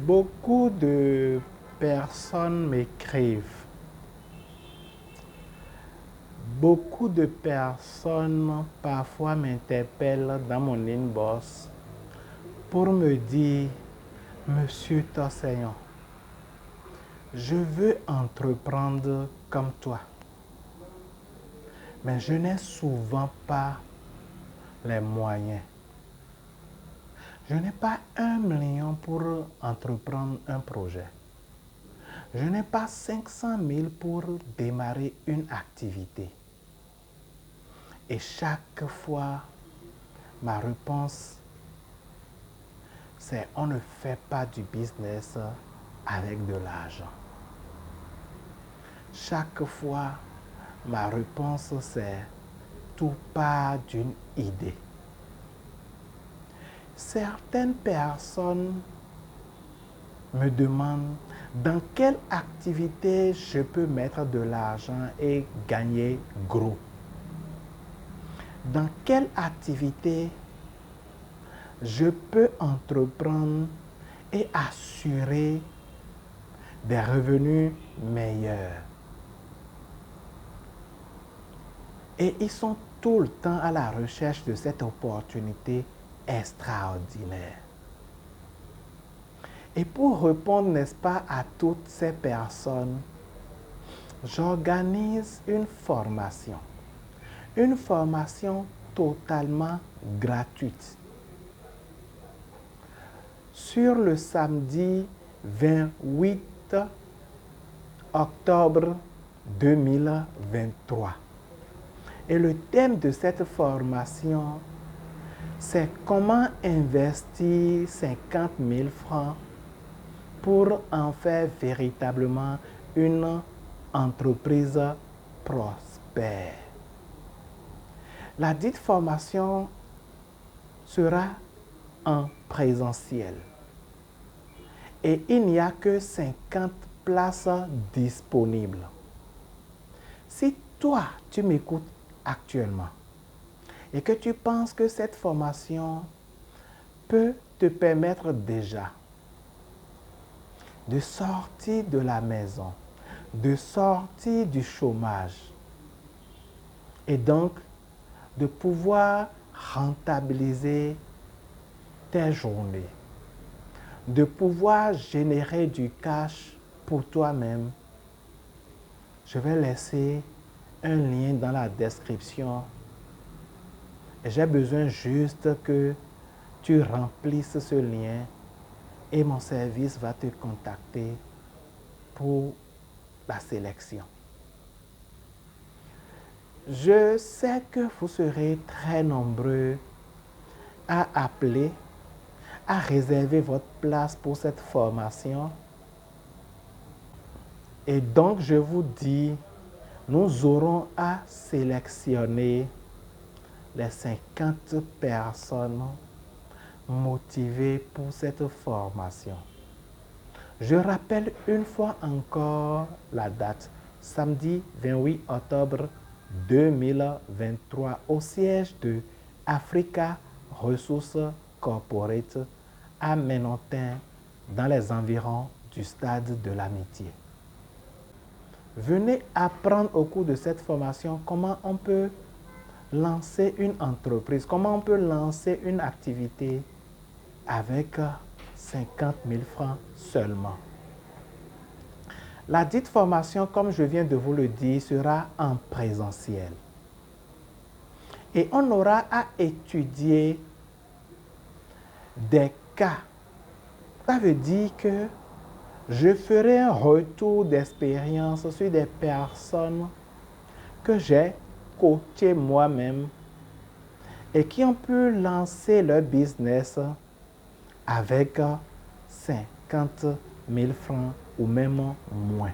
Beaucoup de personnes m'écrivent. Beaucoup de personnes parfois m'interpellent dans mon inbox pour me dire, Monsieur Tosseyon, je veux entreprendre comme toi, mais je n'ai souvent pas les moyens. Je n'ai pas 1 million pour entreprendre un projet. Je n'ai pas 500 000 pour démarrer une activité. Et chaque fois, ma réponse, c'est on ne fait pas du business avec de l'argent. Chaque fois, ma réponse, c'est tout part d'une idée. Certaines personnes me demandent dans quelle activité je peux mettre de l'argent et gagner gros. Dans quelle activité je peux entreprendre et assurer des revenus meilleurs. Et ils sont tout le temps à la recherche de cette opportunité extraordinaire. Et pour répondre, n'est-ce pas, à toutes ces personnes, j'organise une formation totalement gratuite. Sur le samedi 28 octobre 2023. Et le thème de cette formation, c'est comment investir 50 000 francs pour en faire véritablement une entreprise prospère. La dite formation sera en présentiel. Et il n'y a que 50 places disponibles. Si toi, tu m'écoutes actuellement et que tu penses que cette formation peut te permettre déjà de sortir de la maison, de sortir du chômage et donc de pouvoir rentabiliser tes journées, de pouvoir générer du cash pour toi-même, je vais laisser un lien dans la description et j'ai besoin juste que tu remplisses ce lien et mon service va te contacter pour la sélection. Je sais que vous serez très nombreux à appeler, à réserver votre place pour cette formation. Et donc, je vous dis, nous aurons à sélectionner les 50 personnes motivées pour cette formation. Je rappelle une fois encore la date, samedi 28 octobre 2023 au siège de Africa Resources Corporate à Menontin, dans les environs du stade de l'Amitié. Venez apprendre au cours de cette formation comment on peut lancer une entreprise, comment on peut lancer une activité avec 50 000 francs seulement. La dite formation, comme je viens de vous le dire, sera en présentiel. Et on aura à étudier des cas. Ça veut dire que je ferai un retour d'expérience sur des personnes que j'ai coachées moi-même et qui ont pu lancer leur business avec 50 000 francs ou même moins.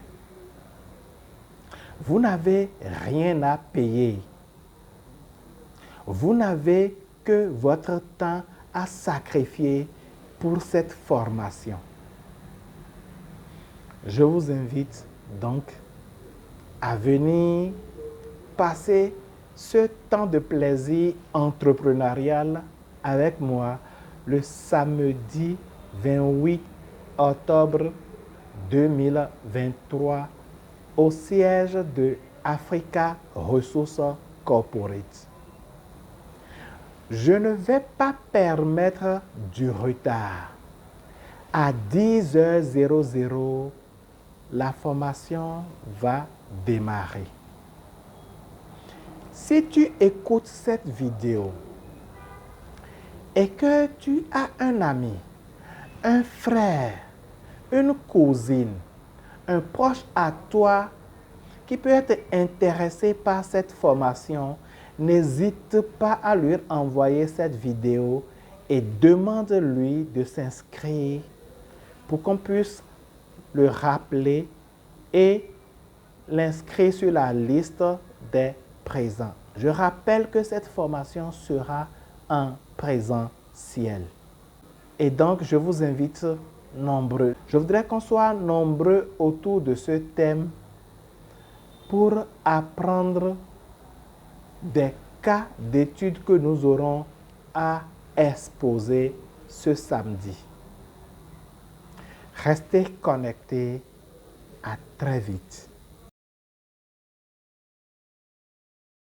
Vous n'avez rien à payer. Vous n'avez que votre temps à sacrifier pour cette formation. Je vous invite donc à venir passer ce temps de plaisir entrepreneurial avec moi le samedi 28 octobre 2023 au siège de Africa Resources Corporate. Je ne vais pas permettre du retard. À 10h00, la formation va démarrer. Si tu écoutes cette vidéo et que tu as un ami, un frère, une cousine, un proche à toi qui peut être intéressé par cette formation, n'hésite pas à lui envoyer cette vidéo et demande-lui de s'inscrire pour qu'on puisse le rappeler et l'inscrire sur la liste des présents. Je rappelle que cette formation sera en présentiel. Et donc, je vous invite nombreux. Je voudrais qu'on soit nombreux autour de ce thème pour apprendre des cas d'études que nous aurons à exposer ce samedi. Restez connectés. À très vite.